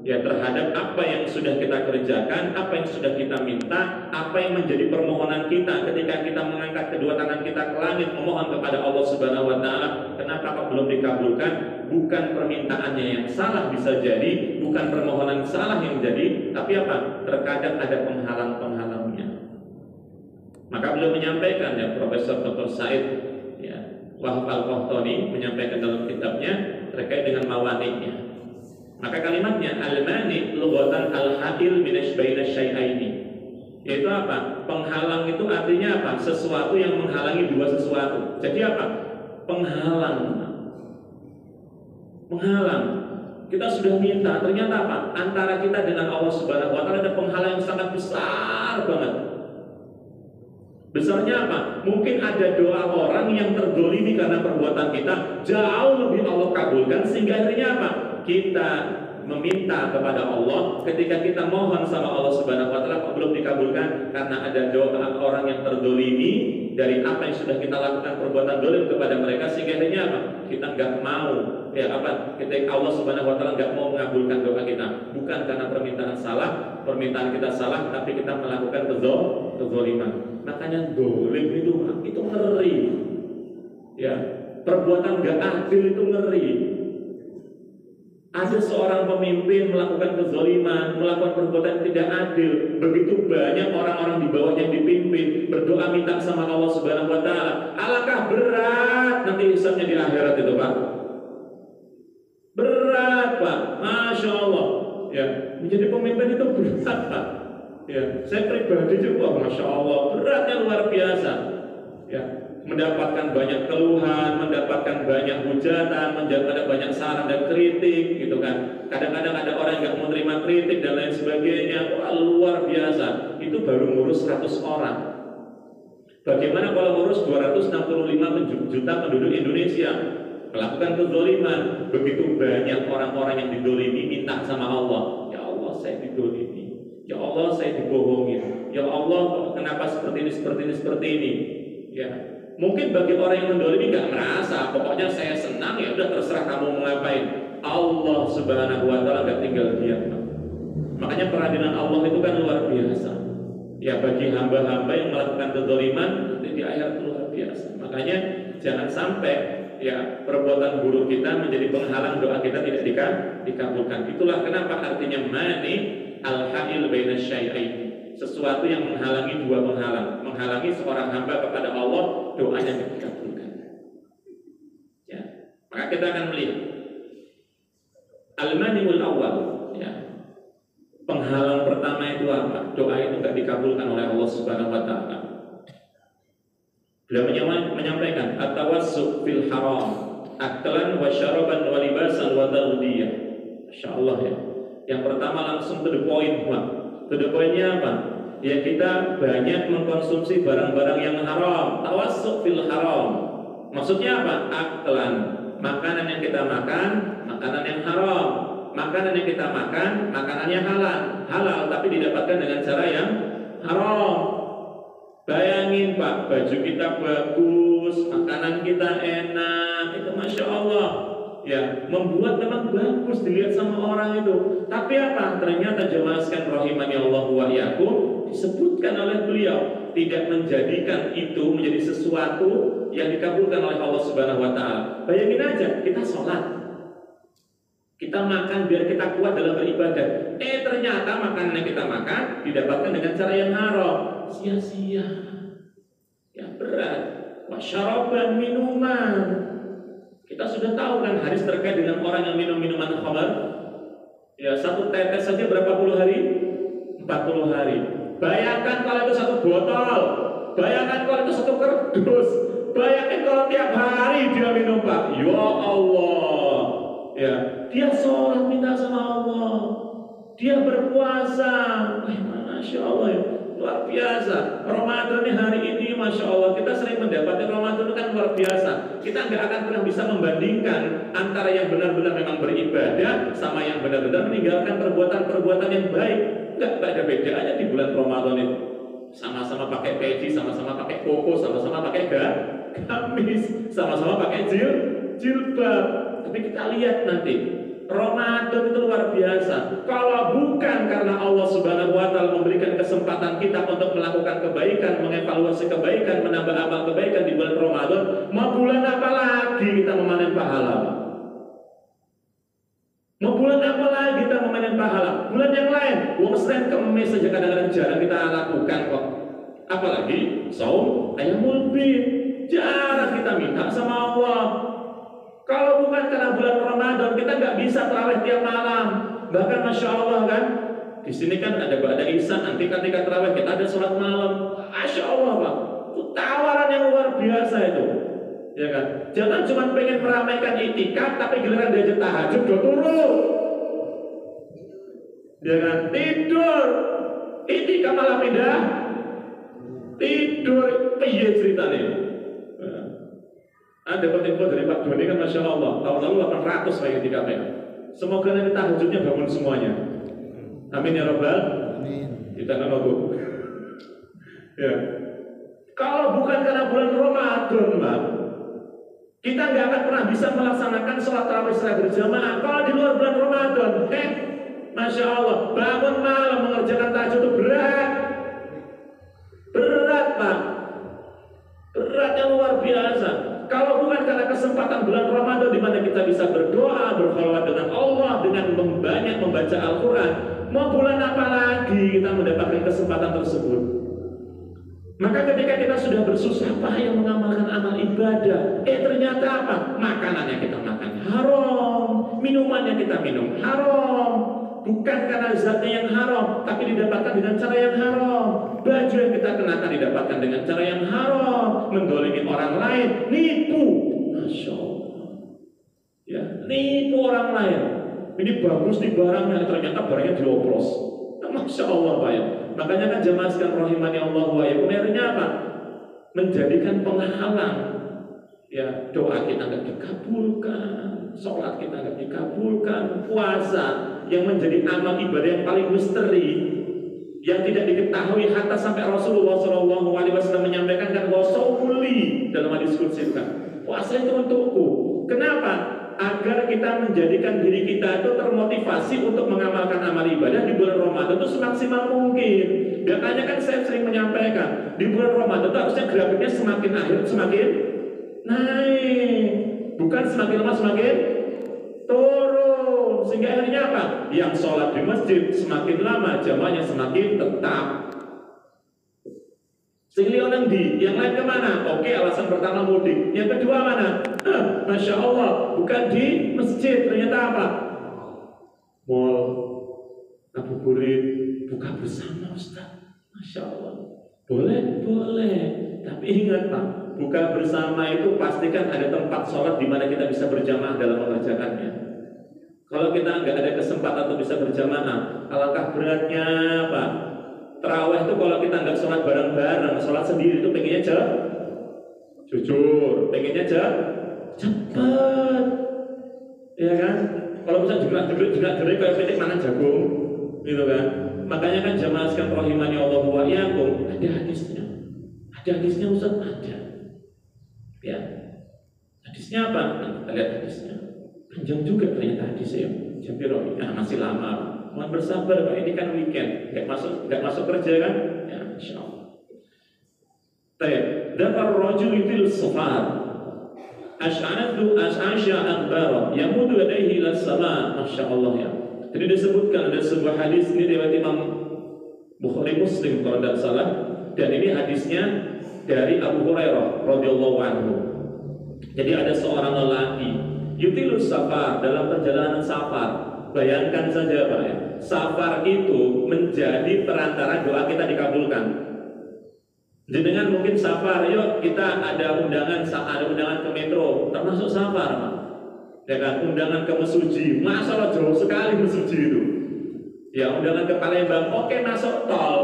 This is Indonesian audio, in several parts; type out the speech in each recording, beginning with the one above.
ya terhadap apa yang sudah kita kerjakan, apa yang sudah kita minta, apa yang menjadi permohonan kita ketika kita mengangkat kedua tangan kita ke langit memohon kepada Allah Subhanahu wa taala. Kenapa kok belum dikabulkan? Bukan permintaannya yang salah bisa jadi, bukan permohonan salah yang jadi, tapi apa? Terkadang ada penghalang-penghalangnya. Maka beliau menyampaikan, ya, Profesor Dr. Said, ya, Wahab Al-Qahtani menyampaikan dalam kitabnya terkait dengan mawaniknya. Maka kalimatnya al-mani lughatan al-hadil minasy baina syai'aini. Yaitu apa? Penghalang itu artinya apa? Sesuatu yang menghalangi dua sesuatu. Jadi apa? Penghalang. Menghalang. Kita sudah minta, ternyata apa? Antara kita dengan Allah Subhanahu wa taala ada penghalang yang sangat besar banget. Besarnya apa? Mungkin ada doa orang yang terdolimi karena perbuatan kita jauh lebih Allah kabulkan, sehingga akhirnya apa? Kita meminta kepada Allah, ketika kita mohon sama Allah Subhanahu wa taala kok belum dikabulkan karena ada doa orang yang terdolimi dari apa yang sudah kita lakukan perbuatan dolim kepada mereka, sehingga akhirnya apa? Kita nggak mau, ya apa? Ketika Allah Subhanahu wa taala nggak mau mengabulkan doa kita, bukan karena permintaan kita salah, tapi kita melakukan kezaliman. Makanya dolim itu ngeri, ya, perbuatan nggak adil itu ngeri. Ada seorang pemimpin melakukan kezaliman, melakukan perbuatan tidak adil. Begitu banyak orang-orang di bawahnya yang dipimpin berdoa minta sama Allah Subhanahu wa taala. Alangkah berat nanti hisabnya di akhirat itu, Pak. Berat, Pak. Masya Allah. Ya, menjadi pemimpin itu berat, Pak. Ya, saya pribadi juga, Masya Allah, beratnya luar biasa. Ya, mendapatkan banyak keluhan, mendapatkan banyak hujatan, mendapatkan banyak saran dan kritik, gitu kan. Kadang-kadang ada orang yang nggak mau terima kritik dan lain sebagainya. Wah, luar biasa. Itu baru ngurus 100 orang. Bagaimana kalau ngurus 265 juta penduduk Indonesia? Melakukan kezaliman. Begitu banyak orang-orang yang didolimi minta sama Allah. Ya Allah, saya didolimi. Ya Allah, saya dibohongin. Ya Allah, kenapa seperti ini? Ya, mungkin bagi orang yang mendolimi nggak merasa, pokoknya saya senang, ya udah terserah kamu mau ngapain. Allah Subhanahu wa taala nggak tinggal diam. Makanya peradilan Allah itu kan luar biasa. Ya, bagi hamba-hamba yang melakukan kezaliman nanti di akhirat luar biasa. Makanya jangan sampai ya perbuatan buruk kita menjadi penghalang doa kita tidak dikabulkan. Itulah kenapa artinya mani al-ha'il baina syai'ain. Sesuatu yang menghalangi dua penghalang, menghalangi seorang hamba kepada Allah doanya dikabulkan. Ya, maka kita akan melihat al-mani'ul awal, ya. Penghalang pertama itu apa? Doa itu tidak dikabulkan oleh Allah Subhanahu wa taala. Beliau menyampaikan at-tawassu fil haram, aklan wa syaraban wa libasan wa taghdiyah. Masyaallah, ya. Yang pertama langsung to the point, Pak. To the point-nya apa? Ya, kita banyak mengkonsumsi barang-barang yang haram. Tawassuk fil haram. Maksudnya apa? Aklan. Makanan yang kita makan, makanan yang haram. Makanan yang kita makan, makanannya halal. Halal tapi didapatkan dengan cara yang haram. Bayangin, Pak, baju kita bagus, makanan kita enak, itu Masya Allah. Ya, membuat memang bagus dilihat sama orang itu. Tapi apa? Ternyata jemaah sekalian rahimani Allah wa iyyakum, disebutkan oleh beliau tidak menjadikan itu menjadi sesuatu yang dikabulkan oleh Allah Subhanahu wa taala. Bayangin aja, kita sholat, kita makan biar kita kuat dalam beribadah. Ternyata makanan yang kita makan didapatkan dengan cara yang haram. Sia-sia. Ya, berat. Wasyaraban, minuman. Kita sudah tahu kan hadis terkait dengan orang yang minum minuman khamar. Ya, satu tetes saja berapa puluh hari? 40 hari. Bayangkan kalau itu satu botol. Bayangkan kalau itu satu kardus. Bayangkan kalau tiap hari dia minum, Pak. Ya Allah. Ya, dia sholat minta sama Allah. Dia berpuasa. Masya Allah, ya. Luar biasa. Ramadan ini hari ini, Masya Allah, kita sering mendapati Ramadan itu kan luar biasa. Kita nggak akan pernah bisa membandingkan antara yang benar-benar memang beribadah sama yang benar-benar meninggalkan perbuatan-perbuatan yang baik. Nggak ada bedanya di bulan Ramadan itu. Sama-sama pakai peci, sama-sama pakai koko, sama-sama pakai gamis, sama-sama pakai jilbab. Tapi kita lihat nanti Ramadan itu luar biasa. Kalau bukan karena Allah Subhanahu wa Ta'ala memberikan kesempatan kita untuk melakukan kebaikan, mengevaluasi kebaikan, menambah amal kebaikan di bulan Ramadan, mau bulan apa lagi kita memanen pahala? Mau bulan apa lagi kita memanen pahala? Bulan yang lain, Senin Kemis saja kadang-kadang jarang kita lakukan kok. Apalagi saum Ayyamul Bid, jarang kita minta sama Allah. Kalau bukan karena bulan Ramadan, kita nggak bisa tarawih tiap malam. Bahkan Masya Allah kan, di sini kan ada Isya, nanti ketika tarawih kita ada sholat malam. Masya Allah Pak, itu tawaran yang luar biasa itu, ya kan? Jangan cuma pengen meramaikan itikaf, tapi giliran diajak tahajud udah turun, ya kan? Tidur, itikaf malah pindah tidur, piye ceritanya? Ada info dari Pak Doni kan Masya Allah, tahun lalu 800 bagi 3 Semoga nanti tahajudnya bangun semuanya. Amin ya Rabbal. Amin. Kita kan nunggu. Ya. Kalau bukan karena bulan Ramadan, Pak, kita nggak akan pernah bisa melaksanakan sholat tarawih secara berjamaah. Kalau di luar bulan Ramadan, Masya Allah, bangun malam mengerjakan tahajud itu berat, Pak, berat yang luar biasa. Kalau bukan karena kesempatan bulan Ramadan di mana kita bisa berdoa, berkholwat dengan Allah, dengan banyak membaca Al-Quran, mau bulan apa lagi kita mendapatkan kesempatan tersebut? Maka ketika kita sudah bersusah payah mengamalkan amal ibadah, ternyata apa? Makanannya kita makan haram, minumannya kita minum haram. Bukan karena zatnya yang haram, tapi didapatkan dengan cara yang haram. Baju yang kita kenakan didapatkan dengan cara yang haram, mendolimi orang lain, nipu. Masya Allah, ya, nipu orang lain. Ini bagus di barangnya, ternyata barangnya dioplos. Masya Allah Pak ya. Makanya kan jemaah sekalian rahimani Allah wa iyyakum, akhirnya apa? Menjadikan penghalang. Ya, doa kita nggak dikabulkan, sholat kita nggak dikabulkan, puasa yang menjadi amal ibadah yang paling misteri, yang tidak diketahui hatta sampai Rasulullah SAW menyampaikan kan wasauli dalam hadis qudsi kan, puasa itu untukku. Kenapa? Agar kita menjadikan diri kita itu termotivasi untuk mengamalkan amal ibadah di bulan Ramadan itu semaksimal mungkin. Makanya kan saya sering menyampaikan di bulan Ramadan itu harusnya grafiknya semakin akhir semakin naik, bukan semakin lama semakin turun. Sehingga akhirnya apa? Yang sholat di masjid semakin lama jamaahnya semakin tetap. Sehingga orang yang lain kemana? Oke, alasan pertama mudik. Yang kedua mana? Masya Allah, bukan di masjid. Ternyata apa? Mall, ngabuburit, buka bersama Ustaz. Masya Allah. Boleh, boleh. Tapi ingat Pak, buka bersama itu pastikan ada tempat sholat di mana kita bisa berjamaah dalam mengerjakannya. Kalau kita nggak ada kesempatan untuk bisa berjamaah, alangkah beratnya Pak. Terawih itu kalau kita nggak sholat bareng-bareng, sholat sendiri itu pengennya jujur, pengennya cepat, ya kan? Kalau bisa jerak kayak petik mana jagung, gitu kan? Makanya kan jamaah sekalian rahimani Allah wa iyyakum, ada hadisnya. Ada hadisnya Ustaz, ada. Ya. Hadisnya apa? Nah, kita lihat hadisnya. Panjang juga ternyata hadisnya. Jabir, masih lama. Mohon bersabar Pak, ini kan weekend, nggak masuk kerja kan? Ya, insya Allah. Tayyib. Dakar rajul fil safar. Ash'anatu ash'asha akbar. Yamudu yadayhi ila sama. Masya Allah ya. Jadi disebutkan ada sebuah hadis ini riwayat Imam Bukhari Muslim kalau tidak salah. Dan ini hadisnya dari Abu Hurairah radhiyallahu anhu. Jadi ada seorang lelaki yutilus safar, dalam perjalanan safar. Bayangkan saja Pak ya, safar itu menjadi perantara doa kita dikabulkan. Jenengan mungkin safar, yuk kita ada undangan ke metro, termasuk safar Pak. Ya kan, undangan ke Mesuji, masalah jauh sekali Mesuji itu. Ya, undangan ke Palembang, oke masuk tol.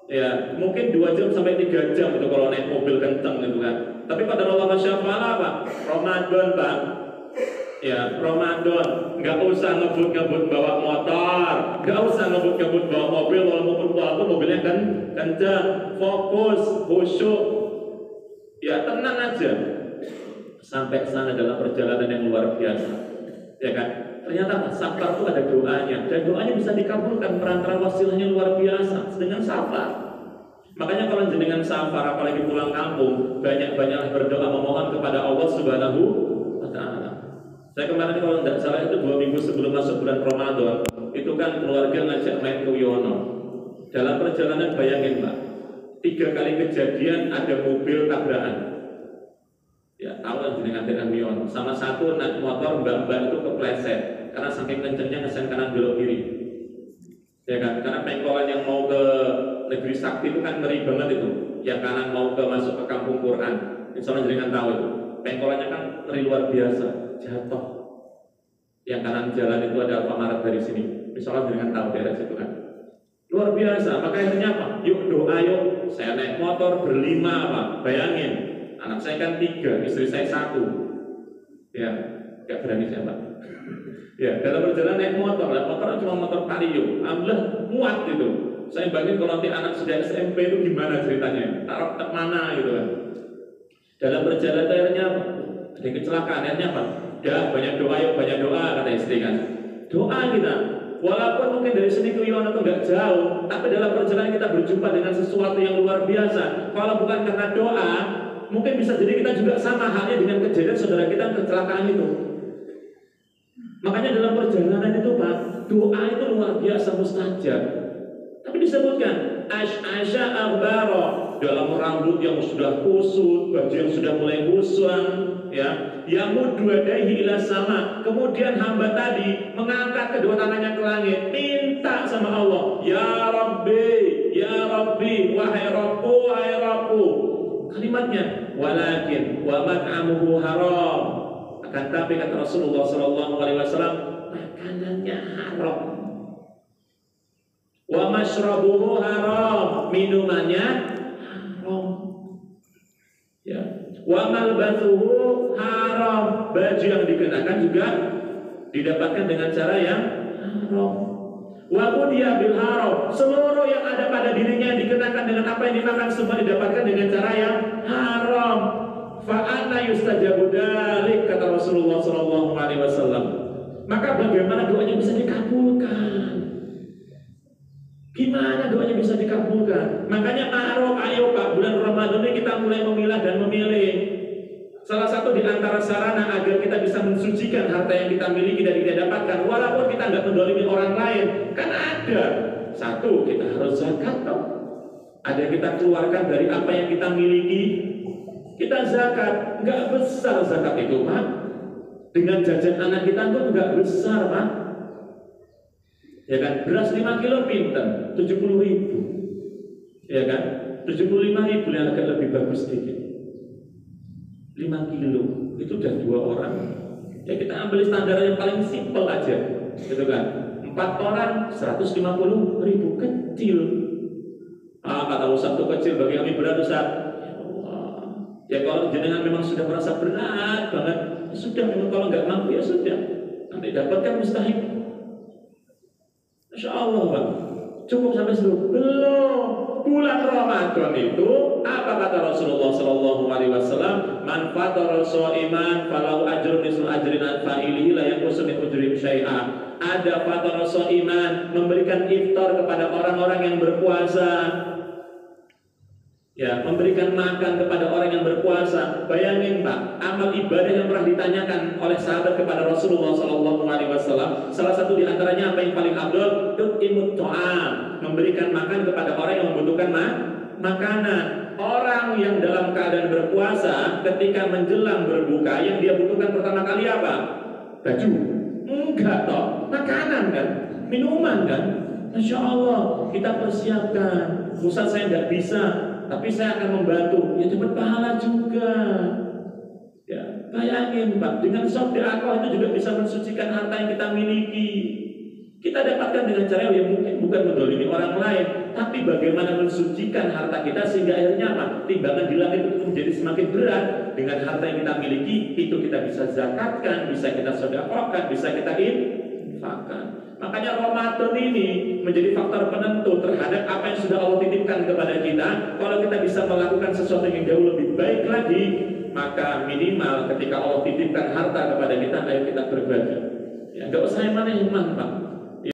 Ya, mungkin 2 jam sampai 3 jam itu kalau naik mobil kenceng gitu kan. Tapi pada Allah masyafa'ala Pak, Ramadan Pak. Ya, Ramadan, nggak usah ngebut bawa motor, nggak usah ngebut bawa mobil, walaupun mobilnya kan kencang, fokus, khusyuk, ya tenang aja, sampai sana dalam perjalanan yang luar biasa, ya kan? ternyata sabar itu ada doanya, dan doanya bisa dikabulkan. Perantara wasilahnya luar biasa dengan sabar. Makanya kalau jenengan sabar, apalagi pulang kampung, banyak-banyaklah berdoa memohon kepada Allah Subhanahu wa Ta'ala. Saya kemarin kalau tidak salah itu 2 minggu sebelum masuk bulan Ramadan, itu kan keluarga ngajak main ke Wiono. Dalam perjalanan bayangin Pak, 3 kali kejadian ada mobil tabrakan. Ya tahu kan jenengan dengan Wiono. Sama satu naik motor mbak-mbak itu kepleset karena saking kencengnya ngesen kanan belok kiri. Ya kan, karena pengkolan yang mau ke negeri sakti itu kan ngeri banget itu. Yang kanan mau ke masuk ke kampung Quran. Insya Allah jenengan tahu itu. Pengkolannya kan ngeri luar biasa, jatuh. Yang kanan jalan itu ada Alfamaret dari sini. Insya Allah jenengan tahu daerah situ kan. Luar biasa. Maka akhirnya apa? Yuk doa yuk. Saya naik motor berlima Pak. Bayangin, anak saya kan 3, istri saya 1. Ya, gak berani saya Pak. Ya, dalam perjalanan naik motor, motor cuma motor Vario, alhamdulillah muat gitu. Saya bayangin kalau nanti anak sudah SMP itu gimana ceritanya, taruh ke mana gitu kan. Dalam perjalanan akhirnya apa? Ada kecelakaan, akhirnya apa? Ya banyak doa yuk, banyak doa kata istri kan. Doa kita, walaupun mungkin dari sini ke Wiono itu nggak jauh, tapi dalam perjalanan kita berjumpa dengan sesuatu yang luar biasa. Kalau bukan karena doa, mungkin bisa jadi kita juga sama halnya dengan kejadian saudara kita kecelakaan itu. Makanya dalam perjalanan itu Pak, doa itu luar biasa mustajab. Tapi disebutkan asya akhbaro, dalam rambut yang sudah kusut, baju yang sudah mulai busang, ya, yamuddu yadayhi ila sama. Kemudian hamba tadi mengangkat kedua tangannya ke langit, minta sama Allah, ya Rabbi, wahai Rabbku, wahai Rabbku. Kalimatnya, walakin wa mat'amuhu haram. Akan tapi kata Rasulullah SAW, makanannya haram, wa mashrabuhu haram, minumannya haram, ya, wa malbasuhu haram, baju yang dikenakan juga didapatkan dengan cara yang haram, wa qudiya bil haram, seluruh yang ada pada dirinya yang dikenakan dengan apa yang dimakan semua didapatkan dengan cara yang haram. Fa'anna yustajabu dzalik, kata Rasulullah SAW. Maka bagaimana doanya bisa dikabulkan? Gimana doanya bisa dikabulkan? Makanya ayo Pak, bulan Ramadan ini kita mulai memilah dan memilih. Salah satu di antara sarana agar kita bisa mensucikan harta yang kita miliki dan kita dapatkan, walaupun kita nggak mendolimi orang lain, kan ada. Satu, kita harus zakat toh. Ada yang kita keluarkan dari apa yang kita miliki. Kita zakat, nggak besar zakat itu Pak. Dengan jajan anak kita pun nggak besar Pak. Ya kan, beras 5 kilo pinter, 70.000. Ya kan, 75.000 yang agak lebih bagus sedikit. 5 kilo, itu udah 2 orang. Ya kita ambil standar yang paling simpel aja, gitu kan. 4 orang, 150.000, kecil. Kata Ustaz itu kecil, bagi kami berat Ustaz. Ya kalau jenengan memang sudah merasa berat banget, ya sudah, memang kalau nggak mampu ya sudah, nanti dapatkan mustahil. Masya Allah Pak, cukup sampai seluruh. Belum, bulan Ramadan itu apa kata Rasulullah SAW? Man fatara sha'iman falahu ajrun mislu ajrin fa'ilihi la yanqusu min ujrihim syai'a. Ada fatara sha'iman, memberikan iftar kepada orang-orang yang berpuasa. Ya, memberikan makan kepada orang yang berpuasa. Bayangin Pak, amal ibadah yang pernah ditanyakan oleh sahabat kepada Rasulullah SAW. Salah satu di antaranya apa yang paling abdul? Tut'imut ta'am, memberikan makan kepada orang yang membutuhkan makanan. Orang yang dalam keadaan berpuasa ketika menjelang berbuka, yang dia butuhkan pertama kali apa? Baju? Enggak toh, makanan kan, minuman kan. Masya Allah, kita persiapkan. Ustaz saya nggak bisa, tapi saya akan membantu, ya dapat pahala juga. Ya, bayangin Pak, dengan sedekah itu juga bisa mensucikan harta yang kita miliki. Kita dapatkan dengan cara yang mungkin bukan mendolimi orang lain, tapi bagaimana mensucikan harta kita sehingga akhirnya apa? Timbangan di langit itu menjadi semakin berat. Dengan harta yang kita miliki, itu kita bisa zakatkan, bisa kita sedekahkan, bisa kita infakkan. Makanya Ramadan ini menjadi faktor penentu terhadap apa yang sudah Allah titipkan kepada kita. Kalau kita bisa melakukan sesuatu yang jauh lebih baik lagi, maka minimal ketika Allah titipkan harta kepada kita, ayo kita berbagi. Ya, nggak usah yang mana-mana, Pak.